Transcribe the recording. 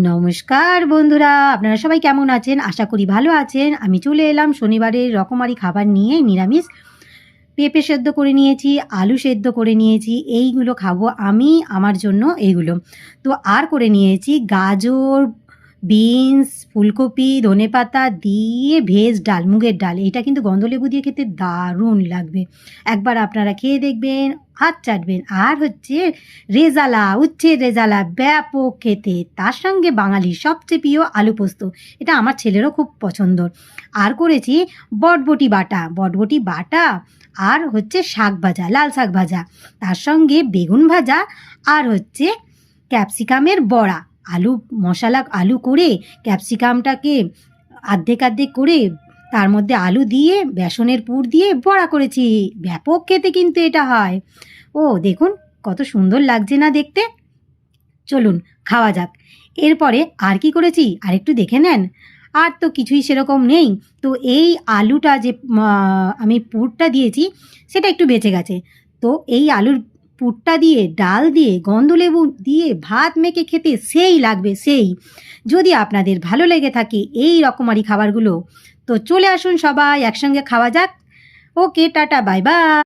নমস্কার বন্ধুরা, আপনারা সবাই কেমন আছেন? আশা করি ভালো আছেন। আমি চলে এলাম শনিবারের রকমারি খাবার নিয়ে। নিরামিষ পেঁপে সেদ্ধ করে নিয়েছি, আলু সেদ্ধ করে নিয়েছি, এইগুলো খাবো আমি, আমার জন্য এইগুলো। তো আর করে নিয়েছি গাজর, বিনস, ফুলকপি, ধনেপাতা দিয়ে ভেজ ডাল, মুগের ডাল। এটা কিন্তু গন্ধলেবু দিয়ে খেতে দারুণ লাগবে। একবার আপনারা খেয়ে দেখবেন, হাত চাটবেন। আর হচ্ছে রেজালা, উচ্ছের রেজালা, ব্যাপক খেতে। তার সঙ্গে বাঙালির সবচেয়ে প্রিয় আলু পোস্ত। এটা আমার ছেলেরও খুব পছন্দর। আর করেছি বটবটি বাটা, বটবটি বাটা, আর হচ্ছে শাক ভাজা, লাল শাক ভাজা, তার সঙ্গে বেগুন ভাজা, আর হচ্ছে ক্যাপসিকামের বড়া। আলু মশলা আলু করে ক্যাপসিকামটাকে আর্ধেক আর্ধেক করে তার মধ্যে আলু দিয়ে বেসনের পুর দিয়ে বড়া করেছি। ব্যাপক খেতে কিন্তু এটা হয়। ও দেখুন কত সুন্দর লাগছে না দেখতে। চলুন খাওয়া যাক। এরপরে আর কি করেছি আর একটু দেখে নেন। আর তো কিছুই সেরকম নেই। তো এই আলুটা যে আমি পুরটা দিয়েছি সেটা একটু বেঁচে গেছে। তো এই আলুর পুরটা দিয়ে ডাল দিয়ে গন্ধলেবু দিয়ে ভাত মেখে খেতে সেই লাগবে সেই। যদি আপনাদের ভালো লেগে থাকে এই রকমারি খাবারগুলো, তো চলে আসুন সবাই একসঙ্গে খাওয়া যাক। ওকে, টাটা, বাই বাই।